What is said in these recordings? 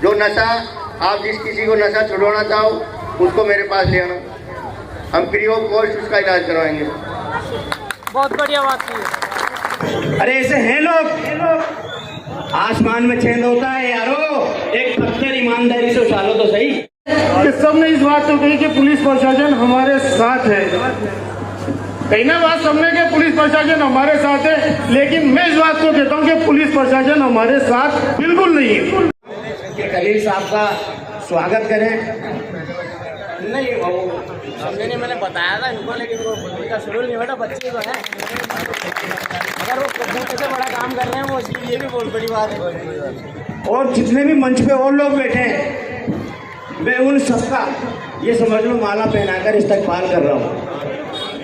जो नशा आप जिस किसी को नशा छुड़वाना चाहो उसको मेरे पास ले आना, हम फ्री ऑफ कॉस्ट उसका इलाज करवाएंगे। बहुत बढ़िया बात की। अरे ऐसे हैं लोग, आसमान में छेद होता है यारो, एक पत्थर ईमानदारी से उछालो तो सही। कि सबने इस बात को कही कि पुलिस प्रशासन हमारे साथ है, कहीं ना बात सबने कि पुलिस प्रशासन हमारे साथ है, लेकिन मैं इस बात को कहता हूँ कि पुलिस प्रशासन हमारे साथ बिल्कुल नहीं है। कि खलील साहब का स्वागत करें। नहीं वो समझे, मैंने बताया था इनको, लेकिन वो उनका शेड्यूल नहीं बेटा, बच्चे तो हैं, अगर वो कैसे बड़ा काम कर रहे हैं वो, इसलिए ये भी बहुत बड़ी बात है। और जितने भी मंच पे और लोग बैठे हैं, मैं उन सबका ये समझ लो माला पहनाकर इस्तकबाल कर रहा हूँ,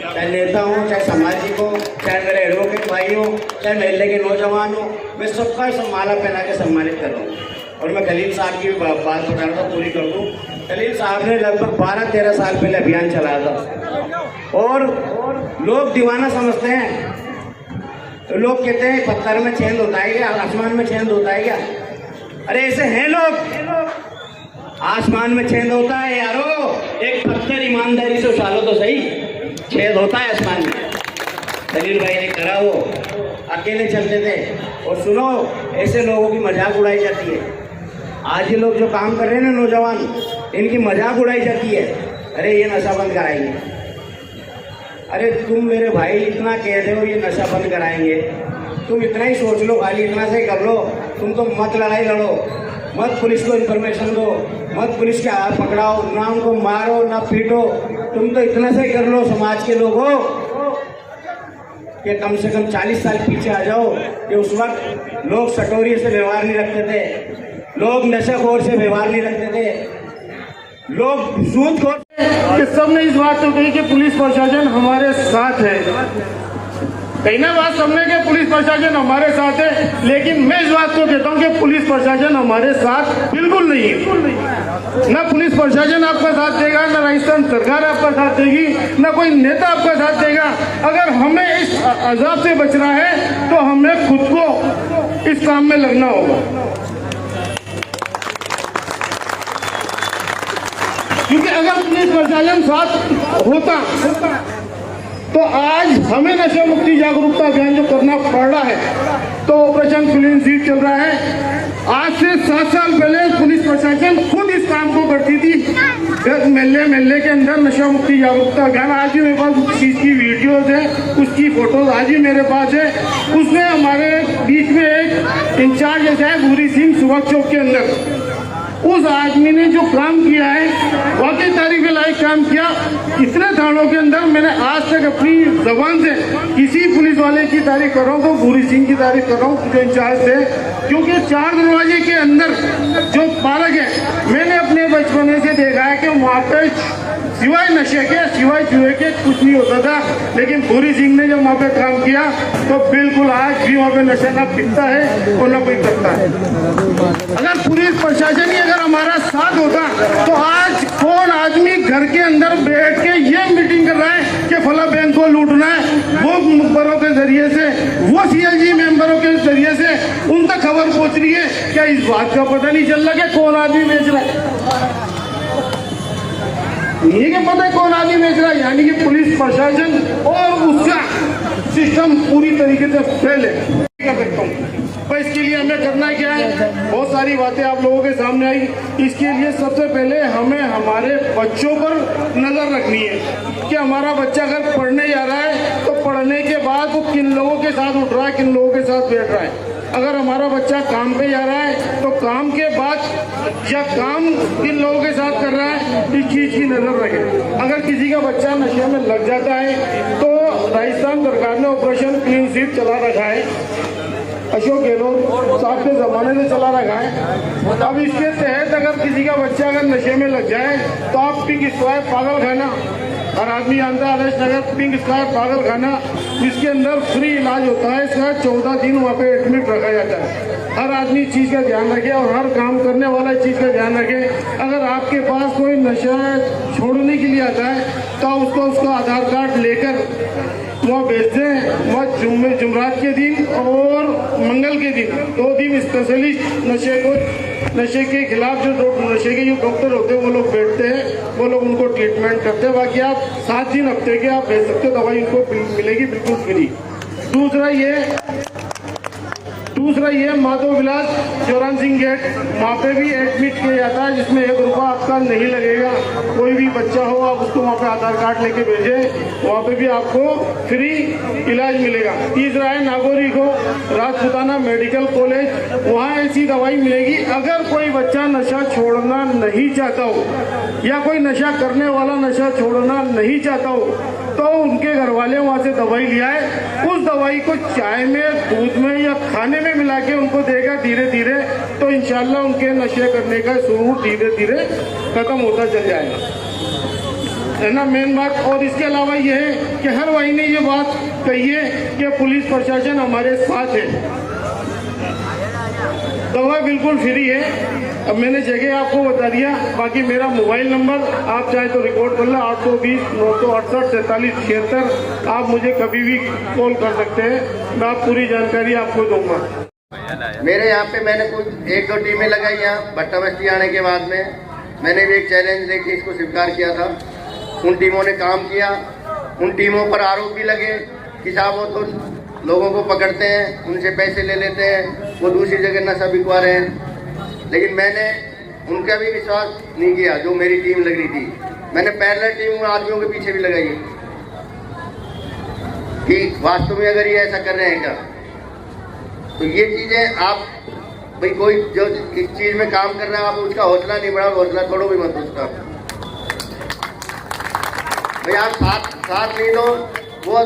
चाहे नेता हो, चाहे सामाजिक हो, चाहे मेरे एडवोकेट भाई हो, चाहे महल्ले के नौजवान हो, मैं सबका सब माला पहना के सम्मानित कर रहा हूँ। और मैं खलील साहब की बात बता रहा था, पूरी कर दूँ। खलील साहब ने लगभग 12-13 साल पहले अभियान चलाया था, और लोग दीवाना समझते हैं। लोग कहते हैं पत्थर में छेद होता है क्या, आसमान में छेद होता है क्या? अरे ऐसे हैं लोग, आसमान में छेद होता है यारो, एक पत्थर ईमानदारी से उछालो तो सही, छेद होता है आसमान में। खलील भाई ने करा, वो अकेले चलते थे। और सुनो, ऐसे लोगों की मजाक उड़ाई जाती है। आज ये लोग जो काम कर रहे हैं ना नौजवान, इनकी मजाक उड़ाई जाती है, अरे ये नशा बंद कराएंगे। अरे तुम मेरे भाई इतना कहते हो ये नशा बंद कराएंगे, तुम इतना ही सोच लो, खाली इतना से कर लो। तुम तो मत लड़ाई लड़ो, मत पुलिस को इन्फॉर्मेशन दो, मत पुलिस के हाथ पकड़ाओ, ना उनको मारो ना पीटो। तुम तो इतना से कर लो, समाज के लोग हो, कि कम से कम 40 साल पीछे आ जाओ कि उस वक्त लोग सटोरी से व्यवहार नहीं रखते थे, लोग नशाखोर से व्यवहार नहीं रखते थे, लोग सूदखोर। कि सबने इस बात को कही कि पुलिस प्रशासन हमारे साथ है, कहीं ना बात सबने कि पुलिस प्रशासन हमारे साथ है, लेकिन मैं इस बात को कहता हूँ कि पुलिस प्रशासन हमारे साथ बिल्कुल नहीं है। ना पुलिस प्रशासन आपका साथ देगा, ना राजस्थान सरकार आपका साथ देगी, ना कोई नेता आपका साथ देगा। अगर हमें इस अजाब से बचना है तो हमें खुद को इस काम में लगना होगा, क्योंकि अगर पुलिस प्रशासन साथ होता तो आज हमें नशा मुक्ति जागरूकता अभियान जो करना पड़ रहा है, तो ऑपरेशन क्लीन स्वीप चल रहा है। आज से 7 साल पहले पुलिस प्रशासन खुद इस काम को करती थी, महल्ले के अंदर नशा मुक्ति जागरूकता अभियान। आज भी मेरे पास उस चीज की वीडियोज है, उसकी फोटोज आज भी मेरे पास है। उसमें हमारे बीच में एक इंचार्ज जैसा है भूरी सिंह सुबह चौक के अंदर, उस आदमी ने जो काम किया है वाकई तारीफ लायक काम किया। इतने थानों के अंदर मैंने आज तक अपनी जबान से किसी पुलिस वाले की तारीफ कर रहा हूँ तो भूरी सिंह की तारीफ कर रहा हूँ, जो इंचार्ज थे। क्योंकि 4 दरवाजे के अंदर जो पार्क है, मैंने अपने बचपने से देखा है कि वहाँ पे सिवाय नशे के, सिवाय जुए के कुछ नहीं होता था, लेकिन भूरी सिंह ने जब वहाँ पे काम किया तो बिल्कुल आज भी वहाँ पे नशा ना पिकता है और ना कोई करता है। अगर पुलिस प्रशासन ही अगर हमारा साथ होता तो आज कौन आदमी घर के अंदर बैठ के ये मीटिंग कर रहा है कि फला बैंक को लूटना है, वो मेंबरों के जरिए से, वो CLG मेंबरों के जरिए से उन तक खबर पहुंच रही है। क्या इस बात का पता नहीं चल रहा कि कौन आदमी बेच रहा है? नहीं कि पता है कौन आदमी बेच रहा है, यानी कि पुलिस प्रशासन और उसका सिस्टम पूरी तरीके से फेल है। कर सकता हूँ तो इसके लिए हमें करना क्या है, बहुत सारी बातें आप लोगों के सामने आई। इसके लिए सबसे पहले हमें हमारे बच्चों पर नजर रखनी है कि हमारा बच्चा अगर पढ़ने जा रहा है तो पढ़ने के बाद वो किन लोगों के साथ उठ रहा है, किन लोगों के साथ बैठ रहा है। अगर हमारा बच्चा काम पे जा रहा है तो काम के बाद या काम किन लोगों के साथ कर रहा है, इस चीज की नजर रखें। अगर किसी का बच्चा नशे में लग जाता है तो राजस्थान सरकार ने ऑपरेशन क्लीन स्वीप चला रखा है, अशोक गहलोत साहब के जमाने से चला रखा है। अब इसके तहत अगर किसी का बच्चा अगर नशे में लग जाए तो आप पिंक स्क्वायर पागल खाना, हर आदमी जानता है आदर्श नगर पिंक स्क्वायर पागल खाना, इसके अंदर फ्री इलाज होता है। इसका 14 दिन वहाँ पे एडमिट रखा जाता है। हर आदमी इस चीज़ का ध्यान रखे और हर काम करने वाला इस चीज़ का ध्यान रखे। अगर आपके पास कोई नशा छोड़ने के लिए आता है तो उसको उसका आधार कार्ड लेकर वहाँ बेचते हैं। वहाँ जुमरात के दिन और मंगल के दिन 2 दिन स्पेशलिस्ट नशे के खिलाफ नशे के जो डॉक्टर होते हैं वो लोग बैठते हैं, वो लोग उनको ट्रीटमेंट करते हैं। बाकी आप 7 दिन हफ्ते के आप भेज सकते हो, दवाई उनको मिलेगी बिल्कुल फ्री। दूसरा ये माधव विलास चौरान सिंह गेट, वहाँ पे भी एडमिट किया जाता है, जिसमें 1 रुपया आपका नहीं लगेगा। कोई भी बच्चा हो आप उसको वहाँ पे आधार कार्ड लेके भेजें, वहाँ पे भी आपको फ्री इलाज मिलेगा। तीसरा है नागौरी को राजपुताना मेडिकल कॉलेज, वहाँ ऐसी दवाई मिलेगी। अगर कोई बच्चा नशा छोड़ना नहीं चाहता हो या कोई नशा करने वाला नशा छोड़ना नहीं चाहता हो तो उनके घर वाले वहाँ से दवाई लिया है, उस दवाई को चाय में, दूध में या खाने में मिला के उनको देगा धीरे धीरे, तो इंशाल्लाह उनके नशे करने का शुरू धीरे धीरे खत्म होता चल जाएगा, है ना मेन बात। और इसके अलावा ये है कि हर भाई ने ये बात कही है कि पुलिस प्रशासन हमारे साथ है, दवा बिल्कुल फ्री है। अब मैंने जगह आपको बता दिया, बाकी मेरा मोबाइल नंबर आप चाहे तो रिकॉर्ड कर लो, 820 968 43 76। आप मुझे कभी भी कॉल कर सकते हैं, मैं आप पूरी जानकारी आपको दूंगा। मेरे यहाँ पे मैंने कुछ 1-2 टीमें लगाई यहाँ भट्टा बस्ती आने के बाद में, मैंने भी एक चैलेंज लेके इसको स्वीकार किया था। उन टीमों ने काम किया, उन टीमों पर आरोप भी लगे कि साहब वो तो लोगों को पकड़ते हैं, उनसे पैसे ले लेते हैं, वो दूसरी जगह नशा बिकवा रहे हैं। लेकिन मैंने उनका भी विश्वास नहीं किया, जो मेरी टीम लग रही थी। मैंने पैरेलल टीम आदमियों के पीछे भी लगाई कि वास्तव में अगर ये ऐसा कर रहे हैं क्या, तो ये चीजें आप भाई कोई जो इस चीज में काम कर रहा है आप उसका हौसला नहीं बढ़ाओ, हौसला छोड़ो भी मत उसका। भाई आप साथ नहीं लो वो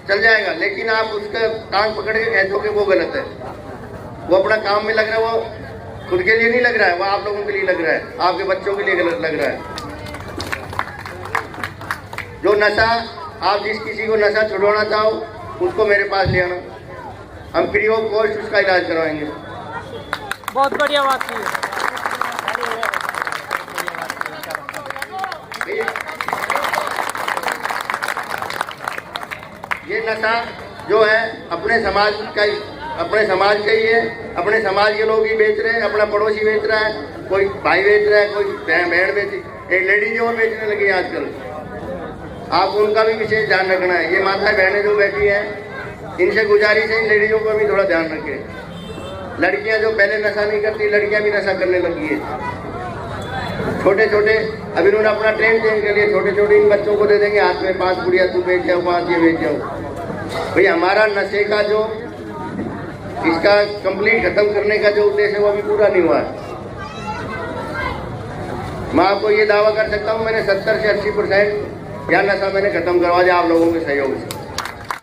चल जाएगा, लेकिन आप उसका टांग पकड़ के कह दो कि वो गलत है। वो अपना काम में लग रहा है, वो खुद के लिए नहीं लग रहा है, वो आप लोगों के लिए लग रहा है, आपके बच्चों के लिए गलत लग रहा है। जो नशा आप जिस किसी को नशा छुड़वाना चाहो उसको मेरे पास ले आना, हम फ्री ऑफ कॉस्ट उसका इलाज करवाएंगे। बहुत बढ़िया बात की ये नशा जो है अपने समाज का ही है, अपने समाज के लोग ही बेच रहे हैं, अपना पड़ोसी बेच रहा है, कोई भाई बेच रहा है, कोई बहन बेच, एक लेडीज और बेचने लगी है आजकल। आप उनका भी विशेष ध्यान रखना है। ये माताएं बहनें जो बैठी हैं, इनसे गुजारिश है इन लेडीजों का भी थोड़ा ध्यान रखें। लड़कियां जो पहले नशा नहीं करती, लड़कियां भी नशा करने लगी है। छोटे छोटे अभी इन्होंने अपना ट्रेन चेंज कर लिया, छोटे छोटे इन बच्चों को दे देंगे हाथ में 5 गुड़िया, तू बेच जाओ, 5 ये बेच जाओ। भाई हमारा नशे का जो इसका कंप्लीट खत्म करने का जो उद्देश्य है वो अभी पूरा नहीं हुआ है। मैं आपको ये दावा कर सकता हूँ मैंने 70 से 80% या नशा मैंने खत्म करवा दिया आप लोगों के सहयोग से।